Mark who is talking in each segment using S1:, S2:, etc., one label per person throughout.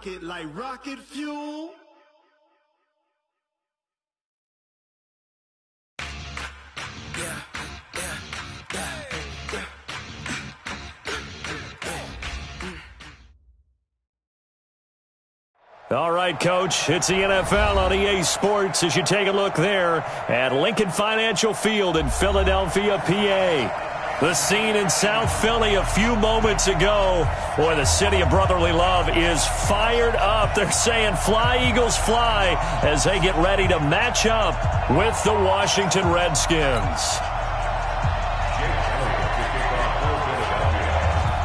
S1: rocket like rocket fuel.
S2: All right, Coach, it's the NFL on EA Sports as you take a look there at Lincoln Financial Field in Philadelphia, PA. The scene in South Philly a few moments ago. Boy, the city of brotherly love is fired up. They're saying fly, Eagles, fly as they get ready to match up with the Washington Redskins.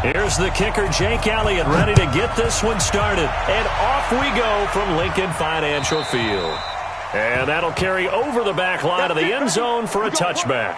S2: Here's the kicker, Jake Elliott, ready to get this one started. And off we go from Lincoln Financial Field. And that'll carry over the back line of the end zone for a touchback.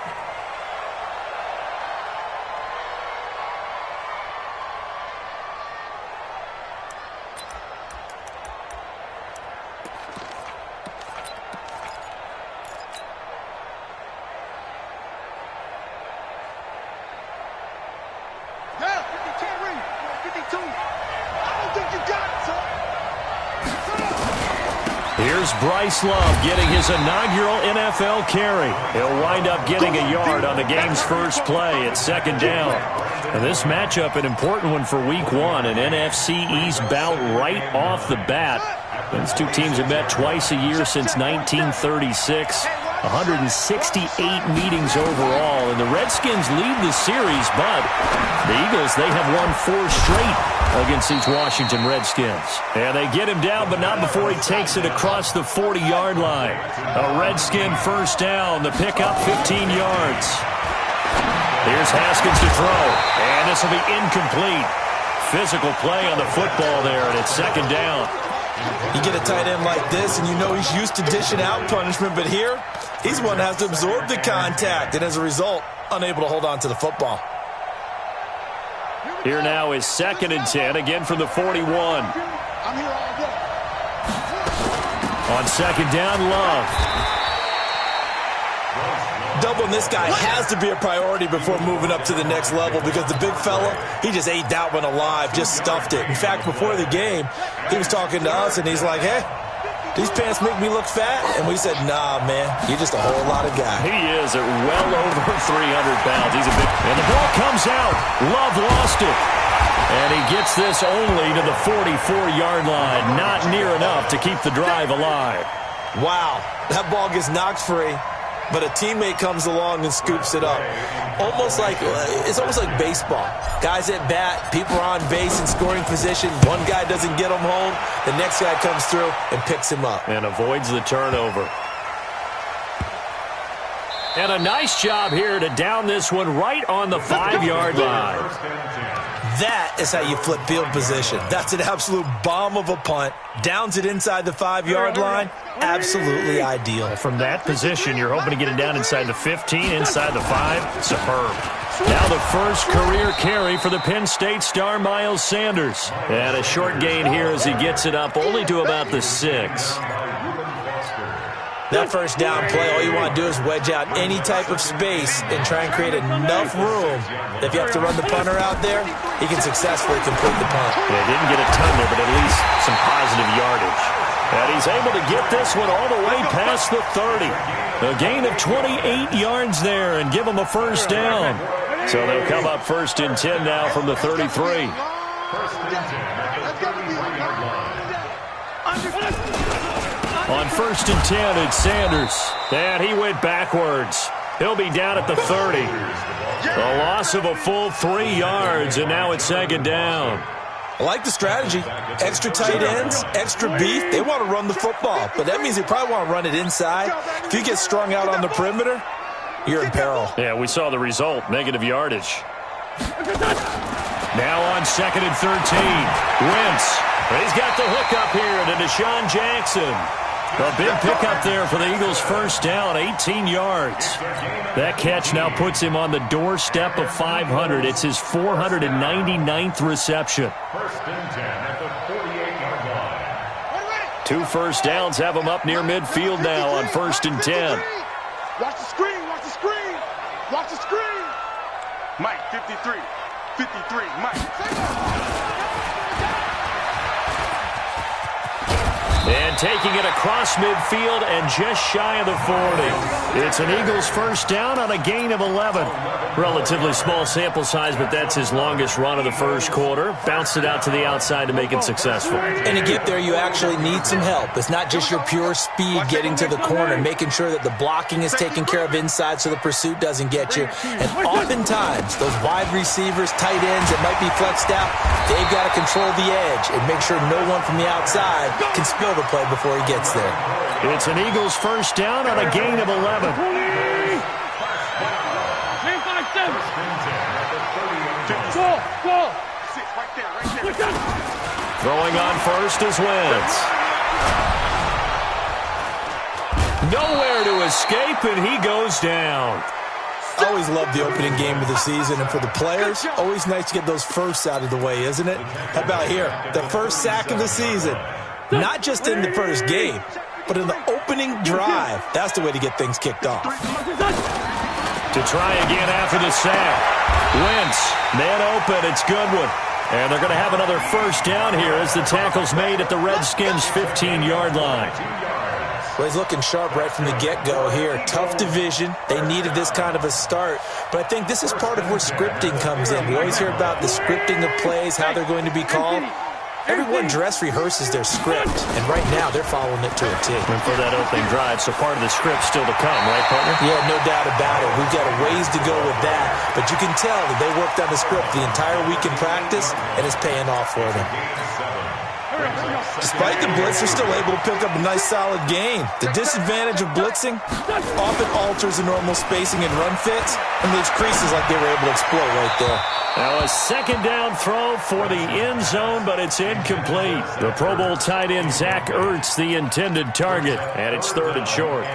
S2: Here's Bryce Love getting his inaugural NFL carry. He'll wind up getting a yard on the game's first play at second down. And this matchup, an important one for Week 1, an NFC East bout right off the bat. These two teams have met twice a year since 1936. 168 meetings overall, and the Redskins lead the series, but the Eagles, they have won 4 straight against these Washington Redskins. And they get him down, but not before he takes it across the 40-yard line. A Redskin first down, the pickup 15 yards. Here's Haskins to throw, and this will be incomplete. Physical play on the football there, and it's second down.
S3: You get a tight end like this, and you know he's used to dishing out punishment, but here, he's one that has to absorb the contact, and as a result, unable to hold on to the football.
S2: Here now is 2nd and 10, again from the 41. On second down, Love.
S3: Doubling this guy has to be a priority before moving up to the next level because the big fella, he just ate that one alive, just stuffed it. In fact, before the game, he was talking to us, and he's like, hey, these pants make me look fat? And we said, nah, man, you're just a whole lot of guy.
S2: He is at well over 300 pounds. He's a big... And the ball comes out. Love lost it. And he gets this only to the 44-yard line. Not near enough to keep the drive alive.
S3: Wow, that ball gets knocked free, but a teammate comes along and scoops it up. It's almost like baseball. Guys at bat, people are on base in scoring position. One guy doesn't get him home. The next guy comes through and picks him up.
S2: And avoids the turnover. And a nice job here to down this one right on the 5-yard line.
S3: That is how you flip field position. That's an absolute bomb of a punt. Downs it inside the 5-yard line. Absolutely ideal.
S2: From that position, you're hoping to get it down inside the 15, inside the 5. Superb. Now the first career carry for the Penn State star Miles Sanders. And a short gain here as he gets it up only to about the 6.
S3: That first down play, all you want to do is wedge out any type of space and try and create enough room. If you have to run the punter out there, he can successfully complete the punt.
S2: Yeah, didn't get a ton there, but at least some positive yardage. And he's able to get this one all the way past the 30. A gain of 28 yards there and give him a first down. So they'll come up 1st and 10 now from the 33. On 1st and 10, it's Sanders. And he went backwards. He'll be down at the 30. A loss of a full 3 yards, and now it's second down.
S3: I like the strategy. Extra tight ends, extra beef. They want to run the football, but that means they probably want to run it inside. If you get strung out on the perimeter, you're in peril.
S2: Yeah, we saw the result, negative yardage. Now on 2nd and 13, Wentz. He's got the hook up here to Deshaun Jackson. A big pickup there for the Eagles' first down, 18 yards. That catch now puts him on the doorstep of 500. It's his 499th reception. 2 first downs have him up near midfield now on 1st and 10.
S4: Watch the screen, watch the screen, watch the screen. Mike, 53, Mike.
S2: And taking it across midfield and just shy of the 40. It's an Eagles first down on a gain of 11. Relatively small sample size, but that's his longest run of the first quarter. Bounced it out to the outside to make it successful.
S3: And to get there, you actually need some help. It's not just your pure speed getting to the corner, making sure that the blocking is taken care of inside so the pursuit doesn't get you. And oftentimes, those wide receivers, tight ends that might be flexed out, they've got to control the edge and make sure no one from the outside can spill the play before he gets there.
S2: It's an Eagles first down on a gain of 11. Throwing on first is Wentz. Nowhere to escape, and he goes down.
S3: I always love the opening game of the season, and for the players, always nice to get those firsts out of the way, isn't it? How about here? The first sack of the season. Not just in the first game, but in the opening drive. That's the way to get things kicked off.
S2: To try again after the sack. Wentz, man open, it's Goodwin. And they're going to have another first down here as the tackle's made at the Redskins' 15-yard line.
S3: Well, he's looking sharp right from the get-go here. Tough division. They needed this kind of a start. But I think this is part of where scripting comes in. We always hear about the scripting of plays, how they're going to be called. Everyone dress rehearses their script, and right now they're following it to a T.
S2: And for that opening drive, so part of the script still to come, right, partner?
S3: Yeah, no doubt about it. We've got a ways to go with that, but you can tell that they worked on the script the entire week in practice, and it's paying off for them. Despite the blitz, they're still able to pick up a nice solid gain. The disadvantage of blitzing often alters the normal spacing and run fits and leaves creases like they were able to exploit right there.
S2: Now a second down throw for the end zone, but it's incomplete. The Pro Bowl tight end Zach Ertz, the intended target, and it's third and short.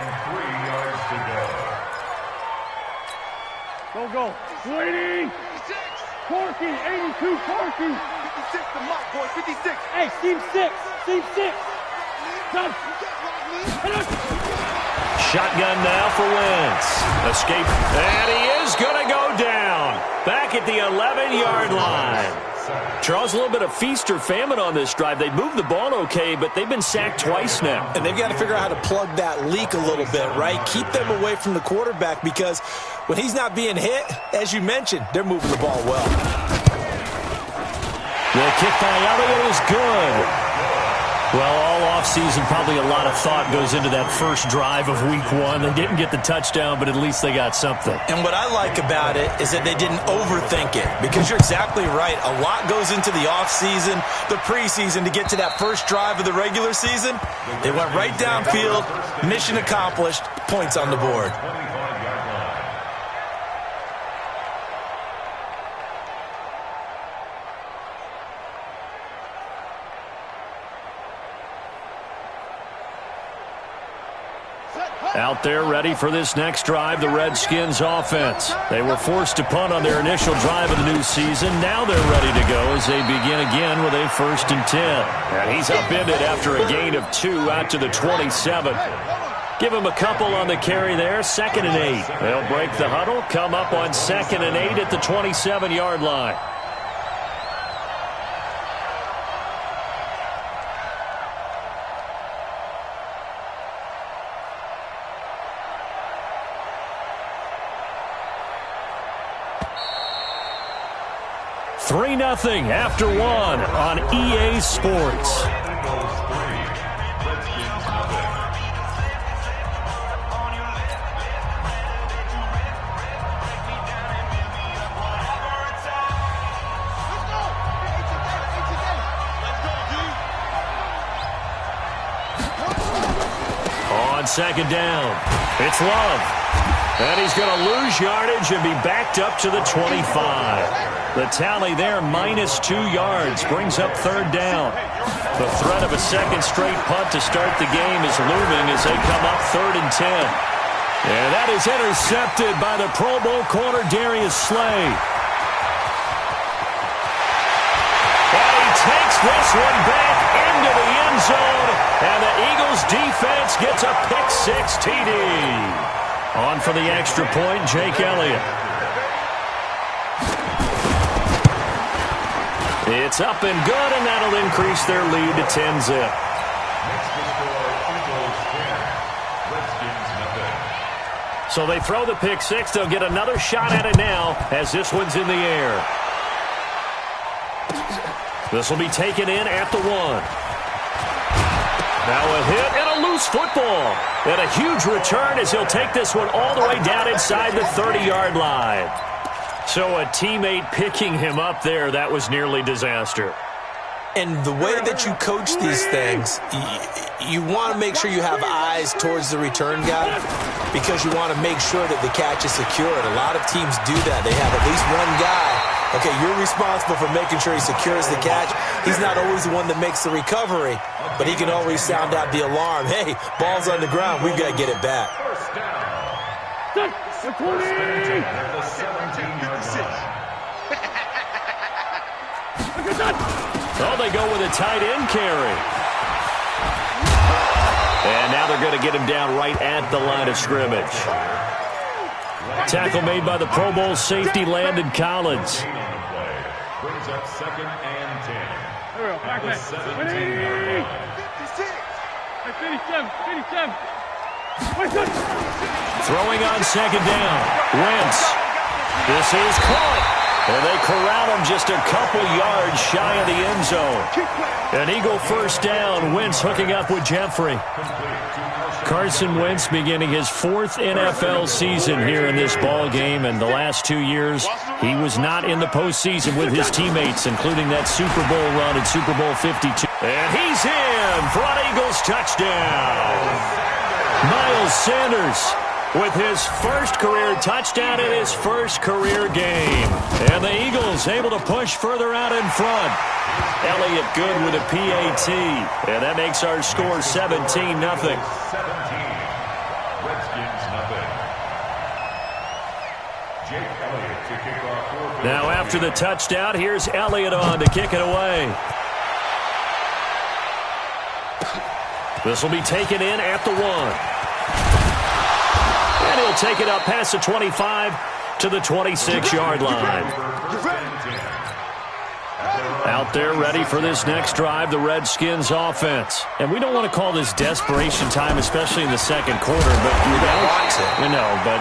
S4: Go. 80. Corky, 82, Corky. 56 to Mike, boy, 56. Hey, team 6. Done.
S2: Shotgun now for Wentz. Escape, and he is going to go down. Back at the 11-yard line. Charles, a little bit of feast or famine on this drive. They moved the ball okay, but they've been sacked twice now.
S3: And they've got to figure out how to plug that leak a little bit, right? Keep them away from the quarterback because when he's not being hit, as you mentioned, they're moving the ball well.
S2: The kick by Elliott is good. Well, all offseason, probably a lot of thought goes into that first drive of week one. They didn't get the touchdown, but at least they got something.
S3: And what I like about it is that they didn't overthink it, because you're exactly right. A lot goes into the offseason, the preseason, to get to that first drive of the regular season. They went right downfield, mission accomplished, points on the board.
S2: Out there ready for this next drive, the Redskins offense. They were forced to punt on their initial drive of the new season. Now they're ready to go as they begin again with a 1st and 10. And he's upended after a gain of 2 out to the 27. Give him a couple on the carry there, 2nd and 8. They'll break the huddle, come up on 2nd and 8 at the 27-yard line. Three 3-0 after 1 on EA Sports. On 2nd down, it's Love. And he's going to lose yardage and be backed up to the 25. The tally there, -2 yards, brings up 3rd down. The threat of a second straight punt to start the game is looming as they come up 3rd and 10. And that is intercepted by the Pro Bowl corner, Darius Slay. And he takes this one back into the end zone, and the Eagles defense gets a pick-6 TD. On for the extra point, Jake Elliott. It's up and good, and that'll increase their lead to 10-zip. So they throw the pick six. They'll get another shot at it now as this one's in the air. This will be taken in at the 1. Now a hit and a loose football. And a huge return as he'll take this one all the way down inside the 30-yard line. So a teammate picking him up there, that was nearly disaster.
S3: And the way that you coach these things, you want to make sure you have eyes towards the return guy because you want to make sure that the catch is secured. A lot of teams do that. They have at least one guy. Okay, you're responsible for making sure he secures the catch. He's not always the one that makes the recovery, but he can always sound out the alarm. Hey, ball's on the ground. We've got to get it back.
S2: Oh, they go with a tight end carry. And now they're going to get him down right at the line of scrimmage. Tackle made by the Pro Bowl safety Landon Collins.
S5: Brings up 2nd and 10.
S4: The 17-yard line. 57.
S2: Throwing on 2nd down. Wentz. This is caught. And they corral him just a couple yards shy of the end zone. An Eagle first down. Wentz hooking up with Jeffrey. Carson Wentz beginning his 4th NFL season here in this ball game. And the last 2 years, he was not in the postseason with his teammates, including that Super Bowl run in Super Bowl 52. And he's in for an Eagles touchdown. Miles Sanders with his first career touchdown in his first career game. And the Eagles able to push further out in front. Elliott good with a PAT. And that makes our score 17-0. Now after the touchdown, here's Elliott on to kick it away. This will be taken in at the 1. And he'll take it up past the 25 to the 26-yard line. Out there ready for this next drive, the Redskins offense. And we don't want to call this desperation time, especially in the second quarter, but you're down. You know, but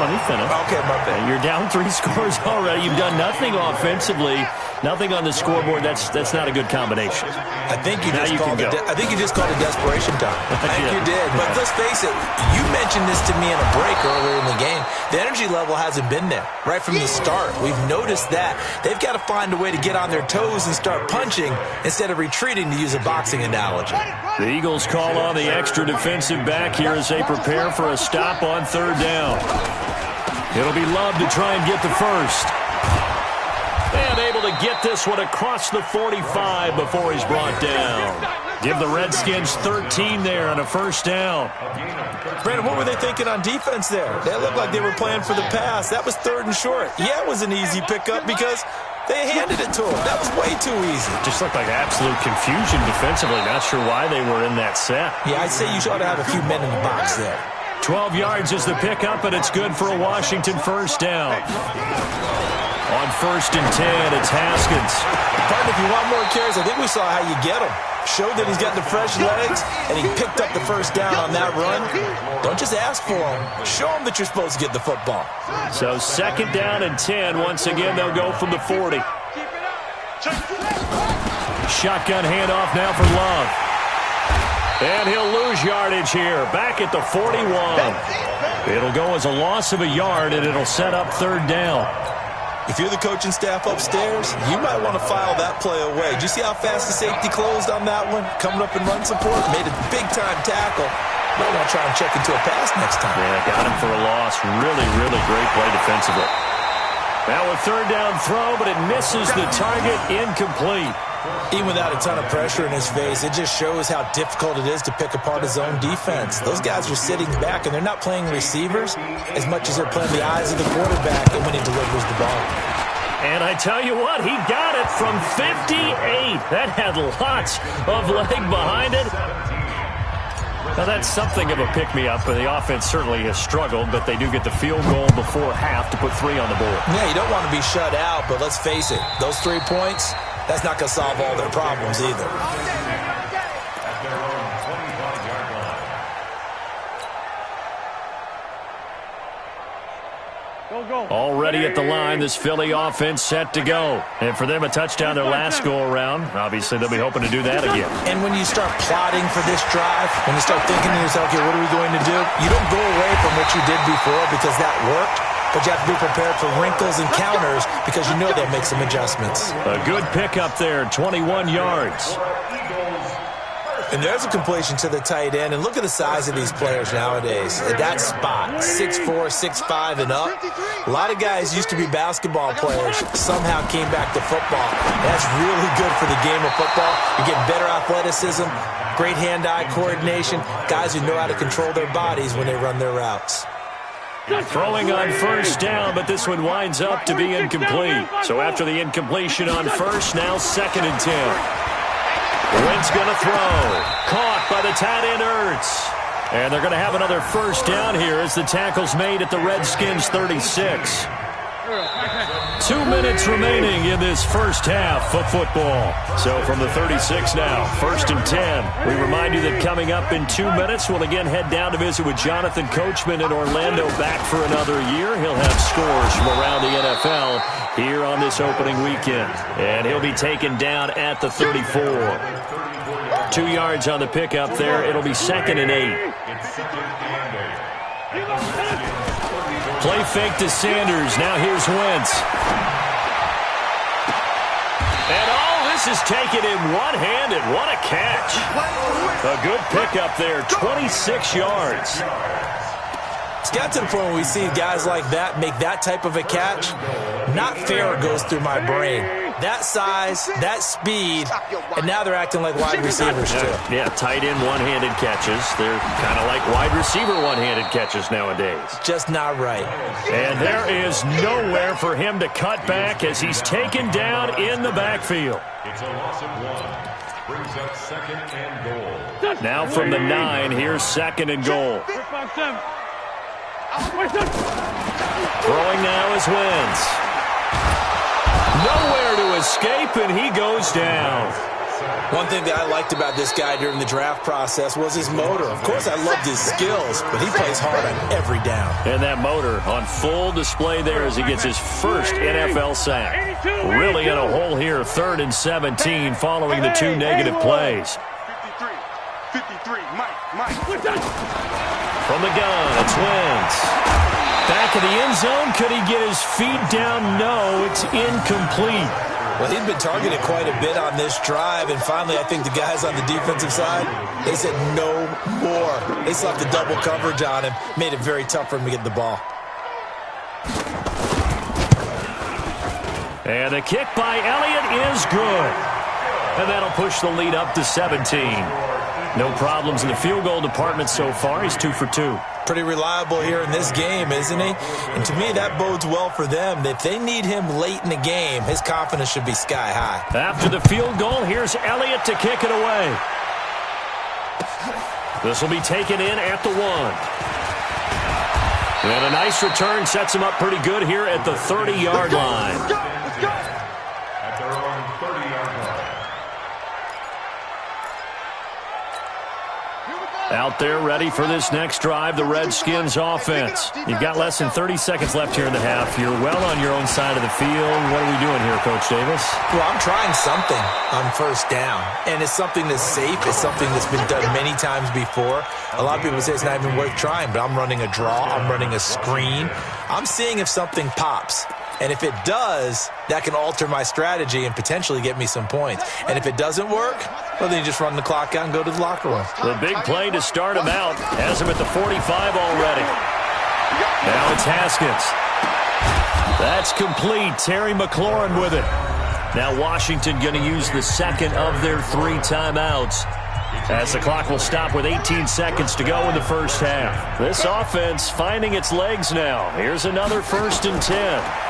S2: let me finish.
S3: Okay, my bad.
S2: You're down 3 scores already. You've done nothing offensively, nothing on the scoreboard. That's not a good combination.
S3: I think you just called it. I think you just called it desperation time. I think you did. But let's face it. You mentioned this to me in a break earlier in the game. The energy level hasn't been there right from the start. We've noticed that they've got to find a way to get on their toes and start punching instead of retreating, to use a boxing analogy.
S2: The Eagles call on the extra defensive back here as they prepare for a stop on 3rd down. It'll be Love to try and get the first. And able to get this one across the 45 before he's brought down. Give the Redskins 13 there on a first down.
S3: Brandon, what were they thinking on defense there? They looked like they were playing for the pass. That was 3rd and short. Yeah, it was an easy pickup because they handed it to him. That was way too easy.
S2: Just looked like absolute confusion defensively. Not sure why they were in that set.
S3: Yeah, I'd say you ought to have a few men in the box there.
S2: 12 yards is the pickup, and it's good for a Washington first down. On 1st and 10, it's Haskins.
S3: Partner, if you want more carries, I think we saw how you get him. Showed that he's got the fresh legs, and he picked up the first down on that run. Don't just ask for him. Show him that you're supposed to get the football.
S2: So 2nd down and 10. Once again, they'll go from the 40. Shotgun handoff now for Love. And he'll lose yardage here. Back at the 41. It'll go as a loss of a yard, and it'll set up 3rd down.
S3: If you're the coaching staff upstairs, you might want to file that play away. Did you see how fast the safety closed on that one? Coming up in run support, made a big-time tackle. Might want to try and check into a pass next time.
S2: Yeah, got him for a loss. Really, really great play defensively. Now a 3rd down throw, but it misses the target, incomplete.
S3: Even without a ton of pressure in his face, it just shows how difficult it is to pick apart his own defense. Those guys are sitting back, and they're not playing receivers as much as they're playing the eyes of the quarterback and when he delivers the ball.
S2: And I tell you what, he got it from 58. That had lots of leg behind it. Now, that's something of a pick-me-up, but the offense certainly has struggled, but they do get the field goal before half to put 3 on the board.
S3: Yeah, you don't want to be shut out, but let's face it, those 3 points, that's not going to solve all their problems either.
S2: Already at the line, this Philly offense set to go. And for them, a touchdown their last go-around. Obviously, they'll be hoping to do that again.
S3: And when you start plotting for this drive, when you start thinking to yourself, okay, what are we going to do? You don't go away from what you did before because that worked, but you have to be prepared for wrinkles and counters because you know they'll make some adjustments.
S2: A good pickup there, 21 yards.
S3: And there's a completion to the tight end. And look at the size of these players nowadays. At that spot, 6'4", 6'5", and up. A lot of guys used to be basketball players, somehow came back to football. That's really good for the game of football. You get better athleticism, great hand-eye coordination, guys who know how to control their bodies when they run their routes.
S2: Throwing on first down, but this one winds up to be incomplete. So after the incompletion on first, now 2nd and 10. Wentz going to throw. Caught by the tight end, Ertz. And they're going to have another first down here as the tackle's made at the Redskins' 36. 2 minutes remaining in this first half of football. So from the 36 now, 1st and 10. We remind you that coming up in 2 minutes, we'll again head down to visit with Jonathan Coachman in Orlando, back for another year. He'll have scores from around the NFL here on this opening weekend. And he'll be taken down at the 34. 2 yards on the pickup there. It'll be 2nd and 8. Play fake to Sanders. Now here's Wentz. And this is taken in one-handed. What a catch. A good pickup there, 26 yards.
S3: It's got to the point where we see guys like that make that type of a catch. Not fair goes through my brain. That size, that speed, and now they're acting like wide receivers too.
S2: Yeah, tight end one-handed catches. They're kind of like wide receiver one-handed catches nowadays.
S3: Just not right.
S2: And there is nowhere for him to cut back as he's taken down in the backfield.
S5: It's a loss of 1. Brings up 2nd and goal.
S2: Now from the 9, here's 2nd and goal. Throwing now is Wentz. Nowhere to escape, and he goes down.
S3: One thing that I liked about this guy during the draft process was his motor. Of course, I loved his skills, but he plays hard on every down.
S2: And that motor on full display there as he gets his first NFL sack. Really in a hole here, 3rd and 17 following the 2 negative plays.
S4: 53, Mike.
S2: From the gun, it's Wentz. Back of the end zone. Could he get his feet down? No, it's incomplete.
S3: Well, he'd been targeted quite a bit on this drive, and finally I think the guys on the defensive side, they said no more. They slapped the double coverage on him, made it very tough for him to get the ball.
S2: And the kick by Elliott is good. And that'll push the lead up to 17. No problems in the field goal department so far. He's 2 for 2.
S3: Pretty reliable here in this game, isn't he? And to me, that bodes well for them. If they need him late in the game, his confidence should be sky high.
S2: After the field goal, here's Elliott to kick it away. This will be taken in at the 1. And a nice return sets him up pretty good here at the 30-yard line.
S5: At their own 30-yard line.
S2: Out there ready for this next drive, the Redskins offense. You've got less than 30 seconds left here in the half. You're well on your own side of the field. What are we doing here, Coach Davis?
S3: Well, I'm trying something on first down, and it's something that's safe. It's something that's been done many times before. A lot of people say it's not even worth trying, but I'm running a draw. I'm running a screen. I'm seeing if something pops. And if it does, that can alter my strategy and potentially get me some points. And if it doesn't work, well, then you just run the clock out and go to the locker room.
S2: The big play to start him out. Has him at the 45 already. Now it's Haskins. That's complete. Terry McLaurin with it. Now Washington going to use the second of their 3 timeouts, as the clock will stop with 18 seconds to go in the first half. This offense finding its legs now. Here's another 1st and 10.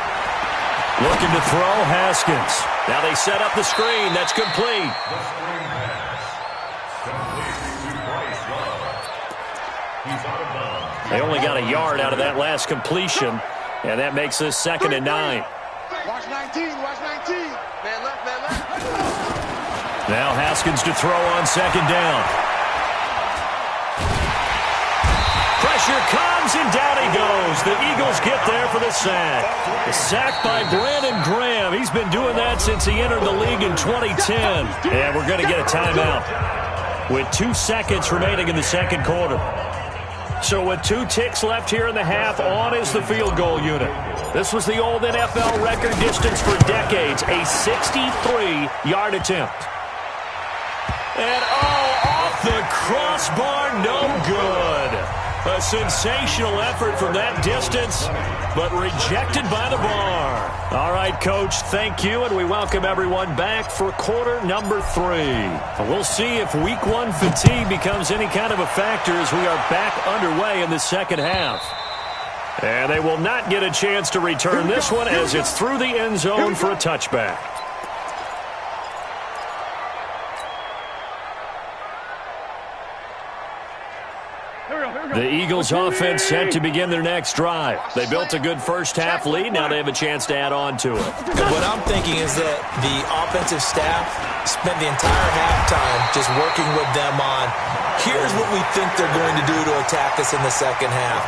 S2: Looking to throw, Haskins. Now they set up the screen. That's complete. They only got a yard out of that last completion, and that makes this 2nd and 9.
S4: Watch 19, watch 19. Man left, man left.
S2: Now Haskins to throw on 2nd down. Pressure comes, and down he goes. The Eagles get there for the sack. The sack by Brandon Graham. He's been doing that since he entered the league in 2010. And we're going to get a timeout with 2 seconds remaining in the second quarter. So with 2 ticks left here in the half, on is the field goal unit. This was the old NFL record distance for decades, a 63-yard attempt. And off the crossbar, no good. A sensational effort from that distance, but rejected by the bar. All right, Coach, thank you, and we welcome everyone back for quarter number 3. We'll see if week 1 fatigue becomes any kind of a factor as we are back underway in the second half. And they will not get a chance to return this one as it's through the end zone for a touchback. The Eagles offense set to begin their next drive. They built a good first half lead. Now they have a chance to add on to it.
S3: And what I'm thinking is that the offensive staff spent the entire halftime just working with them on, here's what we think they're going to do to attack us in the second half.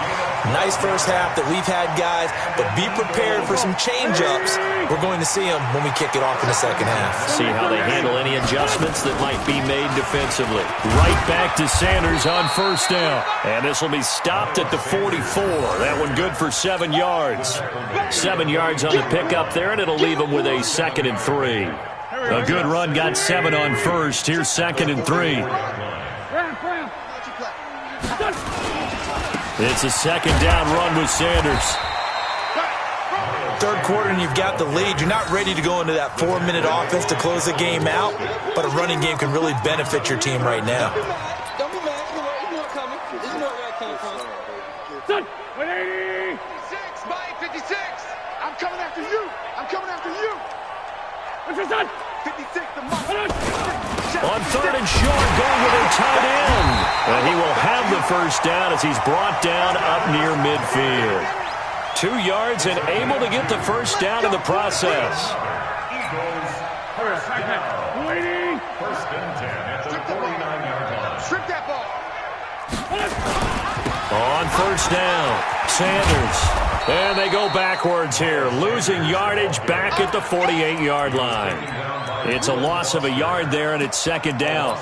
S3: Nice first half that we've had, guys, but be prepared for some change-ups. We're going to see them when we kick it off in the second half.
S2: See how they handle any adjustments that might be made defensively. Right back to Sanders on first down. And this will be stopped at the 44. That one good for 7 yards. 7 yards on the pickup there, and it'll leave them with a 2nd and 3. A good run got 7 on first. Here's 2nd and 3. It's a 2nd down run with Sanders.
S3: Third quarter and you've got the lead. You're not ready to go into that 4-minute offense to close the game out, but a running game can really benefit your team right now.
S6: Don't be mad. You know it's coming. You know where that came from.
S4: Son, 180.
S1: 56, Mike, 56. I'm coming after you. I'm coming after you.
S4: What's your son?
S1: 56, the Mike.
S2: On 3rd and short, going with a tight end. And he will have the first down as he's brought down up near midfield. 2 yards and able to get the first down in the process.
S5: Eagles, first down.
S4: 180.
S5: First and 10 at the 49-yard line.
S1: Strip that ball.
S2: On first down, Sanders. And they go backwards here, losing yardage back at the 48-yard line. It's a loss of a yard there, and it's 2nd down.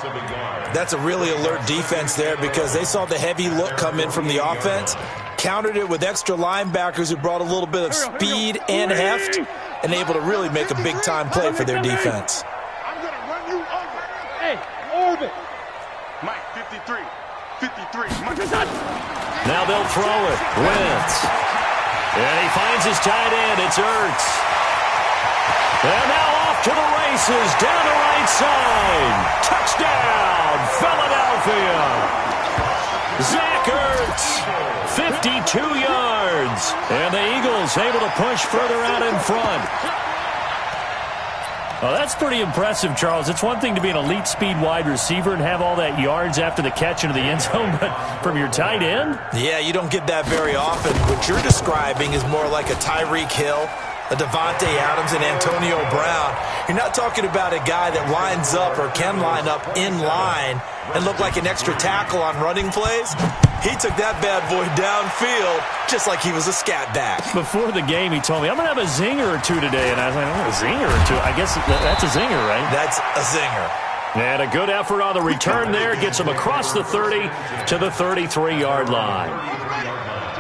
S3: That's a really alert defense there because they saw the heavy look come in from the offense, countered it with extra linebackers who brought a little bit of speed and heft, and able to really make a big-time play for their defense.
S1: I'm going to run you over.
S4: Hey, orbit.
S1: Mike, 53. 53. Mike.
S2: Now they'll throw it. Wentz. And he finds his tight end. It's Ertz. And now off to the races. Down the right side. Touchdown, Philadelphia. Zach Ertz, 52 yards. And the Eagles able to push further out in front. Well, that's pretty impressive, Charles. It's one thing to be an elite speed wide receiver and have all that yards after the catch into the end zone, but from your tight end?
S3: Yeah, you don't get that very often. What you're describing is more like a Tyreek Hill, a Devontae Adams, and Antonio Brown. You're not talking about a guy that lines up or can line up in line and look like an extra tackle on running plays. He took that bad boy downfield just like he was a scat back.
S2: Before the game, he told me, I'm going to have a zinger or two today. And I was like, oh, a zinger or two? I guess that's a zinger, right?
S3: That's a zinger.
S2: And a good effort on the return there. Gets him across the 30 to the 33-yard line.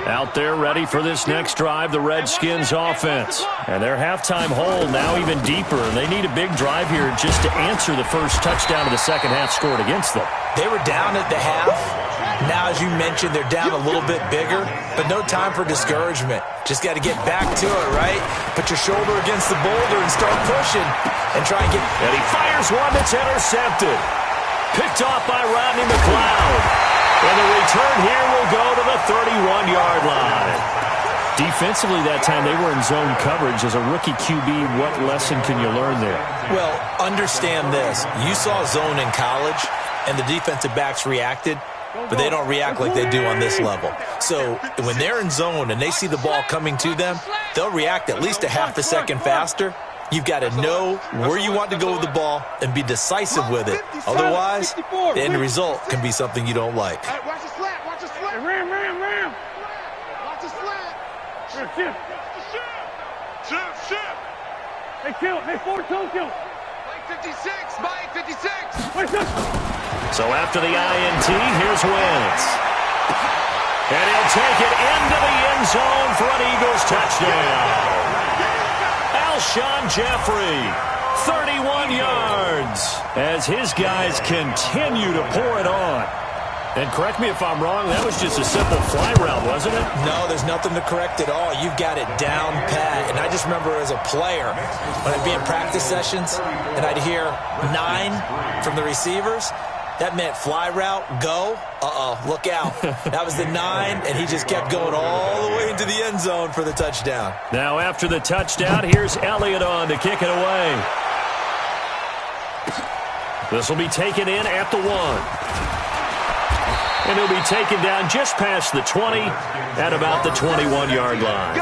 S2: Out there ready for this next drive, the Redskins offense. And their halftime hole now even deeper. And they need a big drive here just to answer the first touchdown of the second half scored against them.
S3: They were down at the half. Now, as you mentioned, they're down a little bit bigger, but no time for discouragement. Just got to get back to it, right? Put your shoulder against the boulder and start pushing and try and get...
S2: And he fires one that's intercepted. Picked off by Rodney McLeod. And the return here will go to the 31-yard line. Defensively that time, they were in zone coverage. As a rookie QB, what lesson can you learn there?
S3: Well, understand this. You saw zone in college, and the defensive backs reacted, but they don't react like they do on this level. So when they're in zone and they see the ball coming to them, they'll react at least a half a second faster. You've got to know where you want to go with the ball and be decisive with it. Otherwise, the end result can be something you don't like.
S1: Watch the slap. Watch the slap. Ram.
S4: Shift.
S1: Shift.
S4: Hey, kill. Hey, forward toe kill.
S1: Bike 56. Bike 56.
S4: Wait, shift.
S2: So after the INT, here's Wentz. And he'll take it into the end zone for an Eagles touchdown. Alshon Jeffrey, 31 yards, as his guys continue to pour it on. And correct me if I'm wrong, that was just a simple fly route, wasn't it?
S3: No, there's nothing to correct at all. You've got it down pat. And I just remember as a player, when I'd be in practice sessions, and I'd hear 9 from the receivers, that meant fly route, go. Look out. That was the 9, and he just kept going all the way into the end zone for the touchdown.
S2: Now after the touchdown, here's Elliott on to kick it away. This will be taken in at the 1. And he'll be taken down just past the 20 at about the 21-yard line.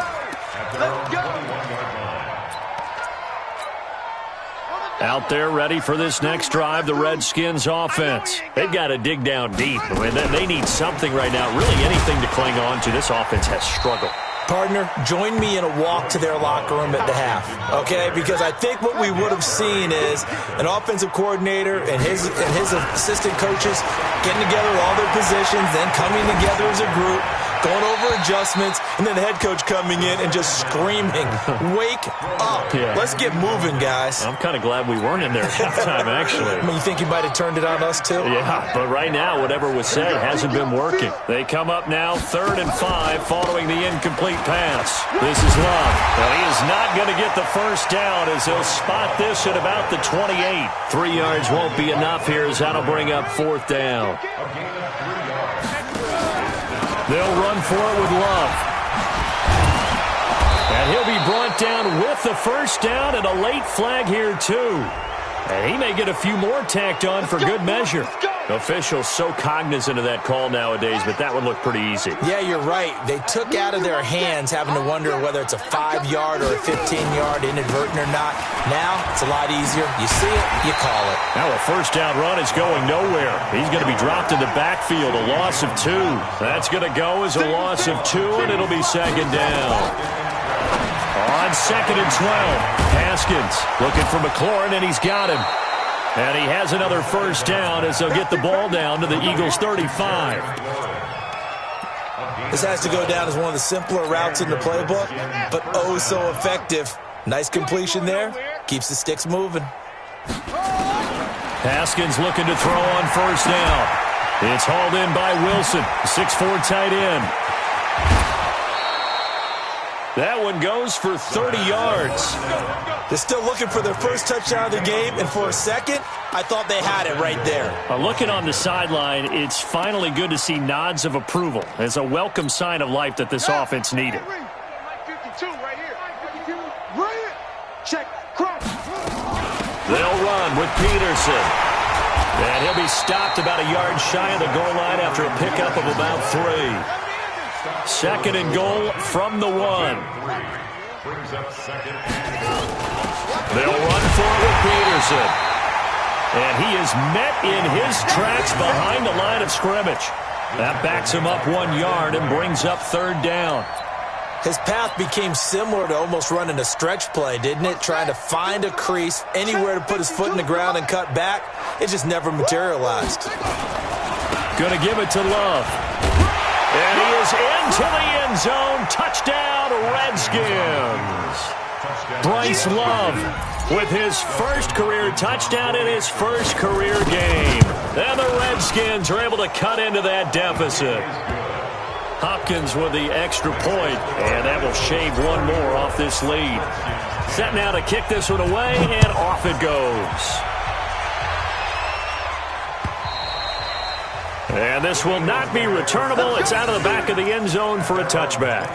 S2: Out there ready for this next drive, the Redskins offense. They've got to dig down deep. I mean, they need something right now, really anything to cling on to. This offense has struggled.
S3: Partner, join me in a walk to their locker room at the half, okay? Because I think what we would have seen is an offensive coordinator and his assistant coaches getting together all their positions, then coming together as a group, going over adjustments, and then the head coach coming in and just screaming, wake up.
S2: Yeah.
S3: Let's get moving, guys.
S2: I'm kind of glad we weren't in there at halftime, actually.
S3: I mean, you think he might have turned it on us, too?
S2: Yeah, but right now, whatever was said hasn't been working. They come up now 3rd and 5 following the incomplete pass. This is Love. Well, he is not going to get the first down as he'll spot this at about the 28. 3 yards won't be enough here as that'll bring up 4th down. They'll run for it with Love. And he'll be brought down with the first down and a late flag here, too. And he may get a few more tacked on for good measure. Officials so cognizant of that call nowadays, but that would look pretty easy.
S3: Yeah, you're right. They took out of their hands having to wonder whether it's a 5-yard or a 15-yard inadvertent or not. Now, it's a lot easier. You see it, you call it.
S2: Now a first down run is going nowhere. He's going to be dropped in the backfield, a loss of 2. That's going to go as a loss of 2, and it'll be 2nd down. On 2nd and 12, Haskins looking for McLaurin, and he's got him. And he has another first down as they'll get the ball down to the Eagles' 35.
S3: This has to go down as one of the simpler routes in the playbook, but oh so effective. Nice completion there. Keeps the sticks moving.
S2: Haskins looking to throw on first down. It's hauled in by Wilson, 6'4" tight end. That one goes for 30 yards.
S3: They're still looking for their first touchdown of the game, and for a second, I thought they had it right there.
S2: Looking on the sideline, it's finally good to see nods of approval. It's a welcome sign of life that this offense needed.
S1: 52 right here. Check. Cross.
S2: They'll run with Peterson. And he'll be stopped about a yard shy of the goal line after a pickup of about 3. 2nd and goal from the 1.
S5: Brings up 2nd.
S2: They'll run for it with Peterson. And he is met in his tracks behind the line of scrimmage. That backs him up 1 yard and brings up 3rd down.
S3: His path became similar to almost running a stretch play, didn't it? Trying to find a crease, anywhere to put his foot in the ground and cut back. It just never materialized.
S2: Going to give it to Love. And he is into the end zone. Touchdown, Redskins. Bryce Love with his first career touchdown in his first career game. And the Redskins are able to cut into that deficit. Hopkins with the extra point, and that will shave one more off this lead. Set now to kick this one away, and off it goes. And this will not be returnable. It's out of the back of the end zone for a touchback.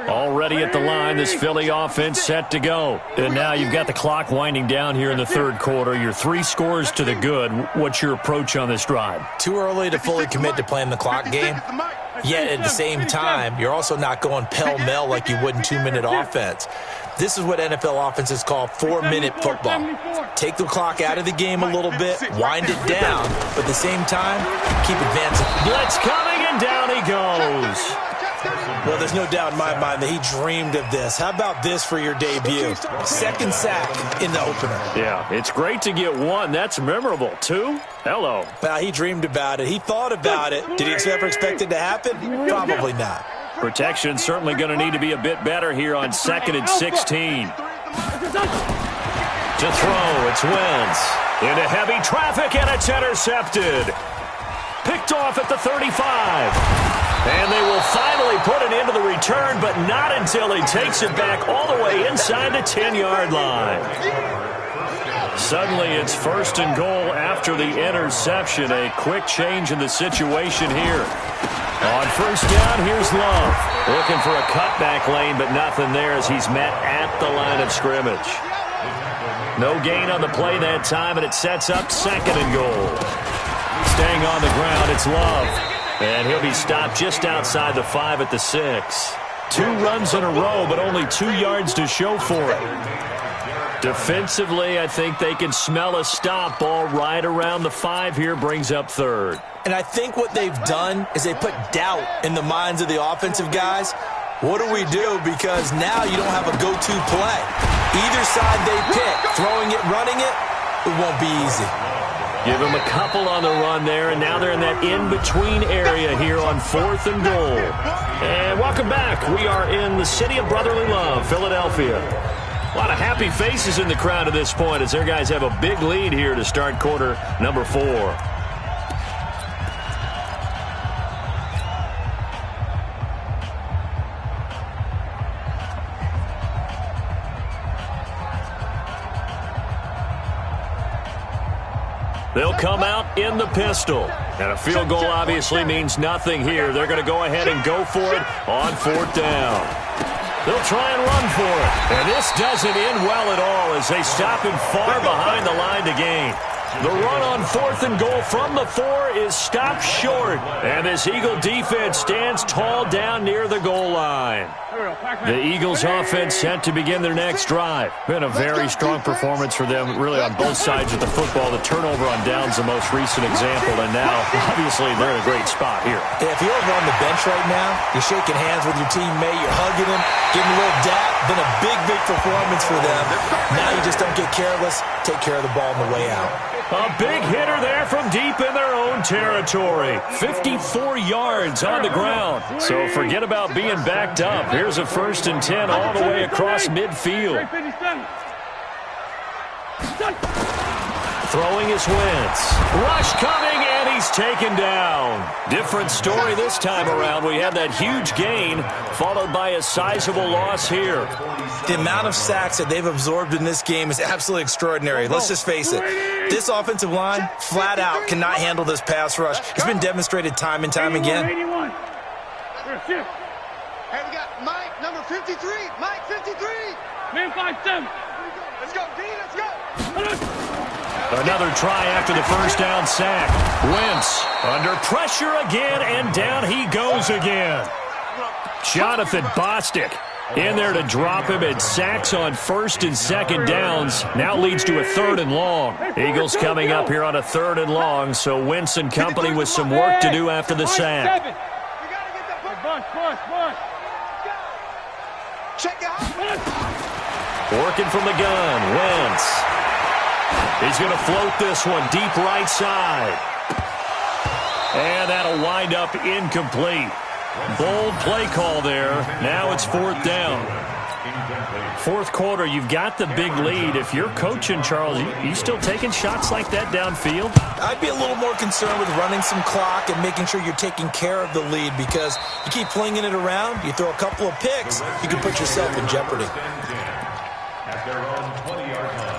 S2: Already at the line, this Philly offense set to go. And now you've got the clock winding down here in the 3rd quarter. Your 3 scores to the good. What's your approach on this drive?
S3: Too early to fully commit to playing the clock game. Yet at the same time, you're also not going pell-mell like you would in 2-minute offense. This is what NFL offenses call 4-minute football. Take the clock out of the game a little bit, wind it down, but at the same time, keep advancing.
S2: Blitz coming, and down he goes.
S3: Well, there's no doubt in my mind that he dreamed of this. How about this for your debut? Second sack in the opener.
S2: Yeah, it's great to get one. That's memorable. Two? Hello.
S3: Well, he dreamed about it. He thought about it. Did he ever expect it to happen? Probably not.
S2: Protection certainly going to need to be a bit better here on 2nd and 16. To throw, it's Wentz. Into heavy traffic, and it's intercepted. Picked off at the 35. And they will finally put an end to the return, but not until he takes it back all the way inside the 10-yard line. Suddenly, it's 1st and goal after the interception. A quick change in the situation here. On 1st down, here's Love. Looking for a cutback lane, but nothing there as he's met at the line of scrimmage. No gain on the play that time, and it sets up 2nd and goal. Staying on the ground, it's Love. And he'll be stopped just outside the 5 at the 6. 2 runs in a row, but only 2 yards to show for it. Defensively, I think they can smell a stop. Ball right around the 5 here, brings up 3rd.
S3: And I think what they've done is they put doubt in the minds of the offensive guys. What do we do? Because now you don't have a go-to play. Either side they pick, throwing it, running it, it won't be easy.
S2: Give them a couple on the run there, and now they're in that in-between area here on 4th and goal. And welcome back. We are in the city of brotherly love, Philadelphia. A lot of happy faces in the crowd at this point as their guys have a big lead here to start quarter number 4. They'll come out in the pistol. And a field goal obviously means nothing here. They're going to go ahead and go for it on 4th down. They'll try and run for it. And this doesn't end well at all as they stop him far behind the line to gain. The run on 4th and goal from the 4 is stopped short. And this Eagle defense stands tall down near the goal line. The Eagles offense set to begin their next drive. Been a very strong performance for them, really on both sides of the football. The turnover on downs the most recent example, and now, obviously, they're in a great spot here.
S3: If you're over on the bench right now, you're shaking hands with your teammate, you're hugging him, giving him a little dap. Been a big, big performance for them. Now you just don't get careless. Take care of the ball on the way out.
S2: A big hitter there from deep in their own territory. 54 yards on the ground. So forget about being backed up. Here's a 1st and 10 all the way across midfield. Throwing his Wentz. Rush coming, and he's taken down. Different story this time around. We had that huge gain, followed by a sizable loss here.
S3: The amount of sacks that they've absorbed in this game is absolutely extraordinary. Let's just face it. This offensive line, flat out, cannot handle this pass rush. It's been demonstrated time and time again.
S1: Hey, we got Mike, number 53. Mike, 53.
S4: Man 5-7.
S1: Let's go, D, let's go.
S2: Another try after the 1st down sack. Wentz under pressure again, and down he goes again. Jonathan Bostic in there to drop him, and sacks on 1st and 2nd downs. Now leads to a 3rd and long. Eagles coming up here on a 3rd and long, so Wentz and company with some work to do after the sack.
S1: Check out.
S2: Working from the gun, Wentz. He's going to float this one deep right side. And that'll wind up incomplete. Bold play call there. Now it's 4th down. 4th quarter, you've got the big lead. If you're coaching, Charles, you still taking shots like that downfield?
S3: I'd be a little more concerned with running some clock and making sure you're taking care of the lead, because you keep flinging it around, you throw a couple of picks, you can put yourself in jeopardy.
S5: At their own 20-yard line.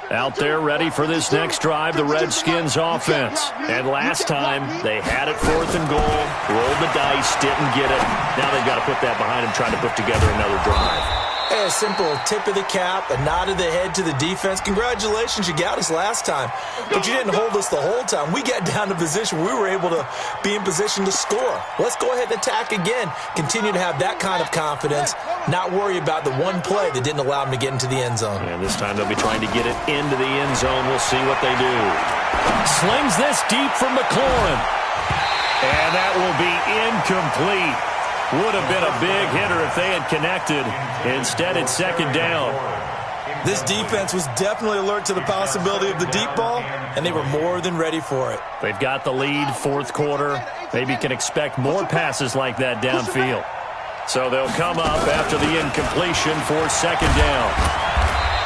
S2: Out there ready for this next drive, the Redskins offense. And last time, they had it 4th and goal, rolled the dice, didn't get it. Now they've got to put that behind them, trying to put together another drive.
S3: a simple tip of the cap, a nod of the head to the defense. Congratulations, you got us last time. But you didn't hold us the whole time. We got down to position. We were able to be in position to score. Let's go ahead and attack again. Continue to have that kind of confidence. Not worry about the one play that didn't allow them to get into the end zone.
S2: And this time they'll be trying to get it into the end zone. We'll see what they do. Slings this deep from McLaurin. And that will be incomplete. Would have been a big hitter if they had connected. Instead, it's second down.
S3: This defense was definitely alert to the possibility of the deep ball, and they were more than ready for it.
S2: They've got the lead, fourth quarter. Maybe can expect more passes like that downfield. So they'll come up after the incompletion for second down.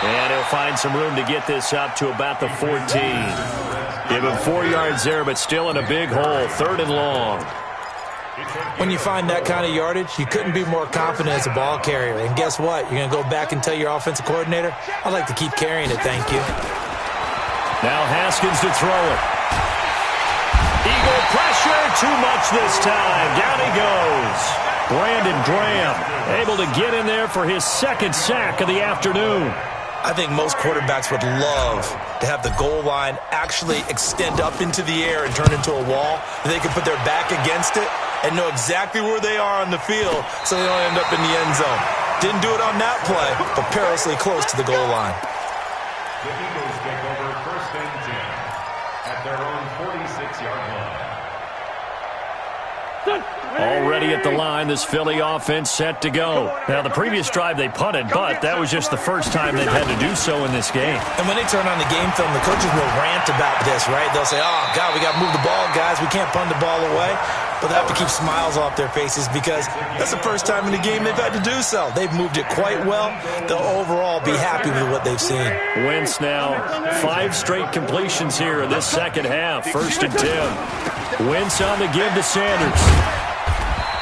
S2: And he'll find some room to get this up to about the 14. Give him 4 yards there, but still in a big hole, third and long.
S3: When you find that kind of yardage, you couldn't be more confident as a ball carrier. And guess what? You're going to go back and tell your offensive coordinator, I'd like to keep carrying it, thank you.
S2: Now Haskins to throw it. Eagle pressure, too much this time. Down he goes. Brandon Graham able to get in there for his second sack of the afternoon.
S3: I think most quarterbacks would love to have the goal line actually extend up into the air and turn into a wall. They can put their back against it and know exactly where they are on the field so they don't end up in the end zone. Didn't do it on that play, but perilously close to the goal line.
S5: The Eagles take over first and 10 at their own 46-yard line.
S2: Already at the line, this Philly offense set to go. Now, the previous drive they punted, but that was just the first time they've had to do so in this game.
S3: And when they turn on the game film, the coaches will rant about this, right? They'll say, oh, God, we got to move the ball, guys. We can't punt the ball away. But they have to keep smiles off their faces because that's the first time in the game they've had to do so. They've moved it quite well. They'll overall be happy with what they've seen.
S2: Wentz now 5 straight completions here in this second half. First and 10. Wentz on the give to Sanders.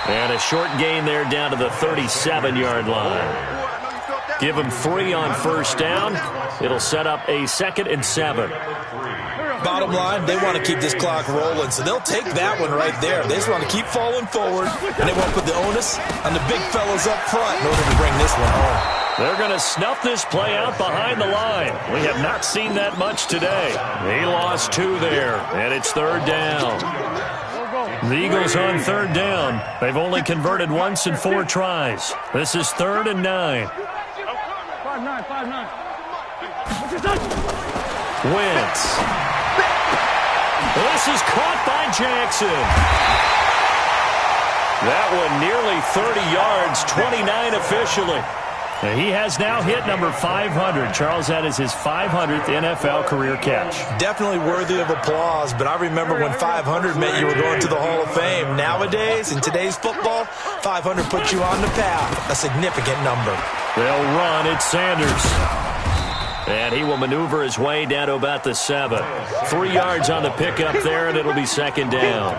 S2: And a short gain there down to the 37-yard line. Give them 3 on first down. It'll set up a 2nd and 7.
S3: Bottom line, they want to keep this clock rolling, so they'll take that one right there. They just want to keep falling forward, and they won't put the onus on the big fellas up front in order to bring this one home.
S2: They're going to snuff this play out behind the line. We have not seen that much today. He lost 2 there, and it's third down. The Eagles on third down. They've only converted once in 4 tries. This is 3rd and 9.
S4: 5-9, 5-9.
S2: Wentz. This is caught by Jackson. That one nearly 30 yards, 29 officially. He has now hit number 500. Charles, that is his 500th NFL career catch.
S3: Definitely worthy of applause, but I remember when 500 meant you were going to the Hall of Fame. Nowadays, in today's football, 500 puts you on the path, a significant number.
S2: They'll run. It's Sanders. And he will maneuver his way down to about the 7. 3 yards on the pickup there, and it'll be second down.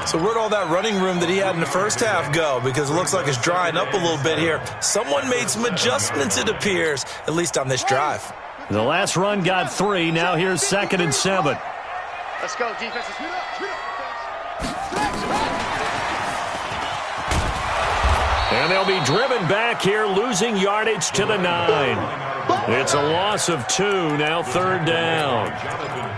S3: So where'd all that running room that he had in the first half go? Because it looks like it's drying up a little bit here. Someone made some adjustments, it appears, at least on this drive.
S2: The last run got 3. Now here's 2nd and 7.
S1: Let's go, defense.
S2: And they'll be driven back here, losing yardage to the 9. It's a loss of 2, now third down.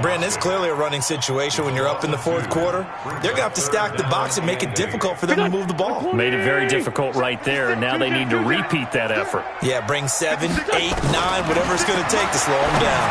S3: Brandon, it's clearly a running situation when you're up in the fourth quarter. They're going to have to stack the box and make it difficult for them to move the ball.
S2: Made it very difficult right there, and now they need to repeat that effort.
S3: Yeah, bring 7, 8, 9, whatever it's going to take to slow them down.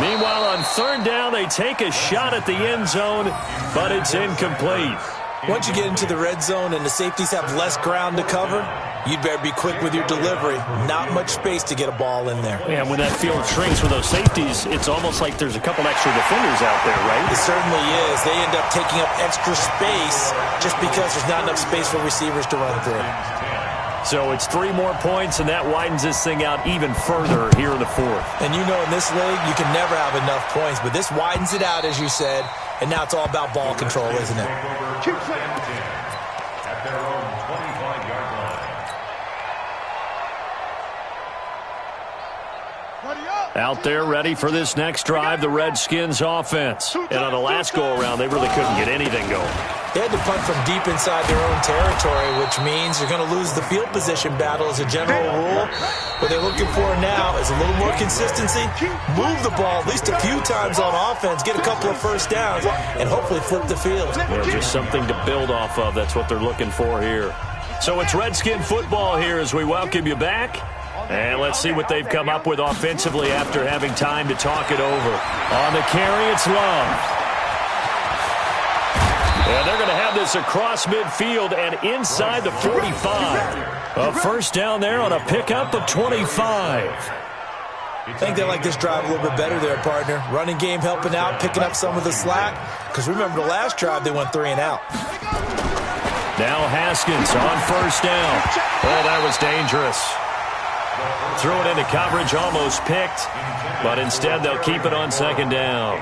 S2: Meanwhile, on third down, they take a shot at the end zone, but it's incomplete.
S3: Once you get into the red zone and the safeties have less ground to cover, you'd better be quick with your delivery. Not much space to get a ball in there.
S2: Yeah, when that field shrinks with those safeties, it's almost like there's a couple extra defenders out there, right?
S3: It certainly is. They end up taking up extra space just because there's not enough space for receivers to run through.
S2: So it's 3 more points, and that widens this thing out even further here in the fourth.
S3: And you know in this league, you can never have enough points, but this widens it out, as you said, and now it's all about ball control, isn't it?
S5: At their own 25-yard line.
S2: Out there ready for this next drive, the Redskins offense. And on the last go-around, they really couldn't get anything going.
S3: They had to punt from deep inside their own territory, which means you're going to lose the field position battle as a general rule. What they're looking for now is a little more consistency, move the ball at least a few times on offense, get a couple of first downs, and hopefully flip the field.
S2: Yeah, just something to build off of. That's what they're looking for here. So it's Redskin football here as we welcome you back. And let's see what they've come up with offensively after having time to talk it over. On the carry, it's Love. And they're going to have this across midfield and inside the 45. A first down there on a pickup of 25.
S3: I think they like this drive a little bit better there, partner. Running game helping out, picking up some of the slack. Because remember the last drive, they went 3 and out.
S2: Now Haskins on first down. Oh, that was dangerous. Threw it into coverage, almost picked. But instead, they'll keep it on second down.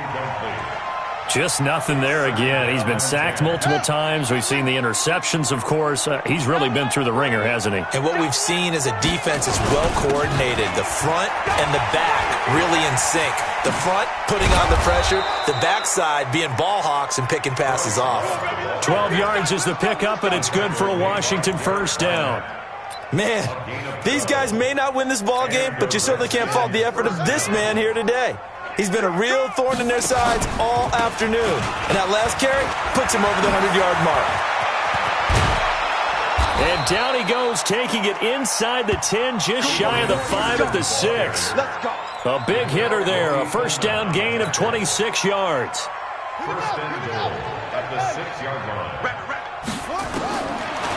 S2: Just nothing there again. He's been sacked multiple times. We've seen the interceptions, of course. He's really been through the ringer, hasn't he?
S3: And what we've seen is a defense is well coordinated. The front and the back really in sync. The front putting on the pressure, the backside being ball hawks and picking passes off.
S2: 12 yards is the pickup, and it's good for a Washington first down.
S3: Man, these guys may not win this ball game, but you certainly can't fault the effort of this man here today. He's been a real thorn in their sides all afternoon. And that last carry puts him over the 100-yard mark.
S2: And down he goes, taking it inside the 10, just shy of the 5 at the 6. A big hitter there, a first down gain of 26 yards.
S5: First and goal at the 6-yard line.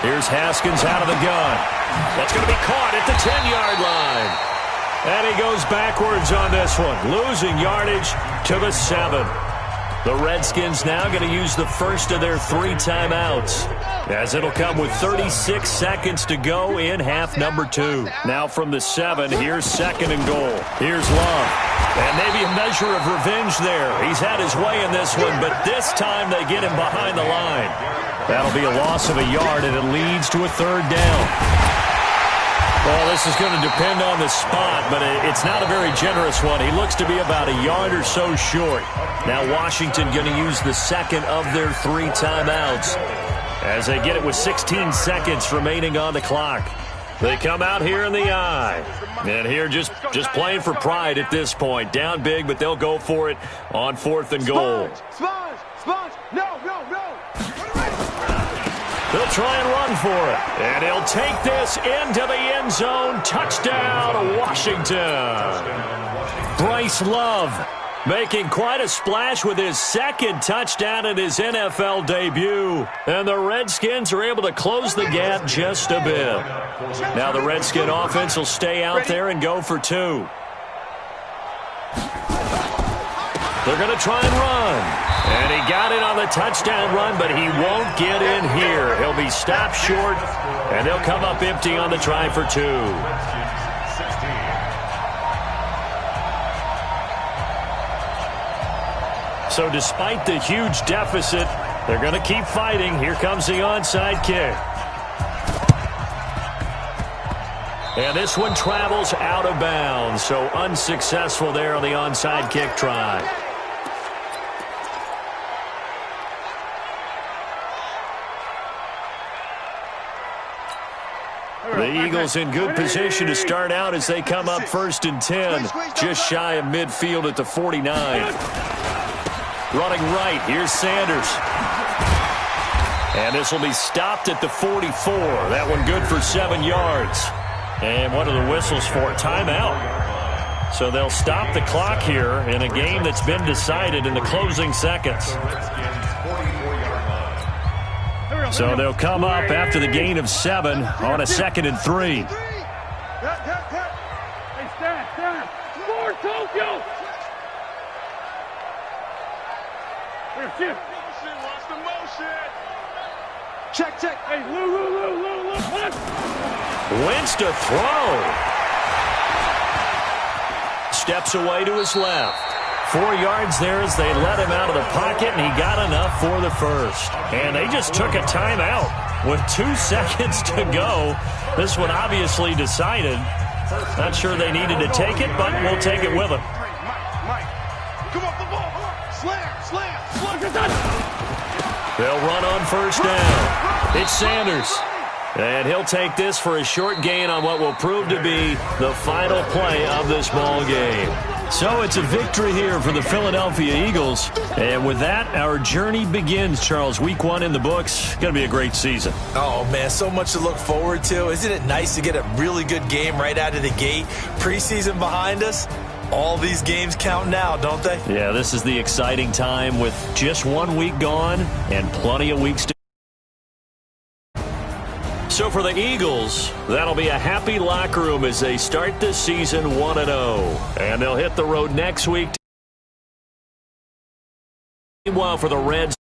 S2: Here's Haskins out of the gun. That's going to be caught at the 10-yard line. And he goes backwards on this one, losing yardage to the 7. The Redskins now going to use the first of their 3 timeouts, as it'll come with 36 seconds to go in half number 2. Now from the 7, here's second and goal. Here's Love. And maybe a measure of revenge there. He's had his way in this one, but this time they get him behind the line. That'll be a loss of a yard, and it leads to a third down. Well, this is going to depend on the spot, but it's not a very generous one. He looks to be about a yard or so short. Now Washington going to use the second of their 3 timeouts as they get it with 16 seconds remaining on the clock. They come out here in the eye. And here just playing for pride at this point. Down big, but they'll go for it on 4th and goal.
S1: Sponge, no.
S2: They'll try and run for it. And he'll take this into the end zone. Touchdown, Washington. Bryce Love making quite a splash with his second touchdown in his NFL debut. And the Redskins are able to close the gap just a bit. Now the Redskin offense will stay out there and go for 2. They're going to try and run. And he got it on the touchdown run, but he won't get in here. He'll be stopped short, and they'll come up empty on the try for 2. So despite the huge deficit, they're going to keep fighting. Here comes the onside kick. And this one travels out of bounds, so unsuccessful there on the onside kick try. The Eagles in good position to start out as they come up 1st and 10, just shy of midfield at the 49. Running right, here's Sanders. And this will be stopped at the 44. That one good for 7 yards. And what are the whistles for? Timeout. So they'll stop the clock here in a game that's been decided in the closing seconds. So they'll come up after the gain of 7 on a 2nd and 3.
S4: Hey, stand. More Tokyo. Here, shift.
S1: Watch the motion. Check.
S4: Hey, Lou.
S2: Wentz to throw. Steps away to his left. 4 yards there as they let him out of the pocket, and he got enough for the first. And they just took a timeout with 2 seconds to go. This one obviously decided. Not sure they needed to take it, but we'll take it with them.
S1: Mike. Come on, the ball. Slam.
S2: They'll run on first down. It's Sanders. And he'll take this for a short gain on what will prove to be the final play of this ball game. So it's a victory here for the Philadelphia Eagles. And with that, our journey begins, Charles. Week 1 in the books. Going to be a great season.
S3: Oh, man, so much to look forward to. Isn't it nice to get a really good game right out of the gate? Preseason behind us. All these games count now, don't they?
S2: Yeah, this is the exciting time with just 1 week gone and plenty of weeks to. So for the Eagles, that'll be a happy locker room as they start this season 1-0. And they'll hit the road next week. Meanwhile, for the Reds,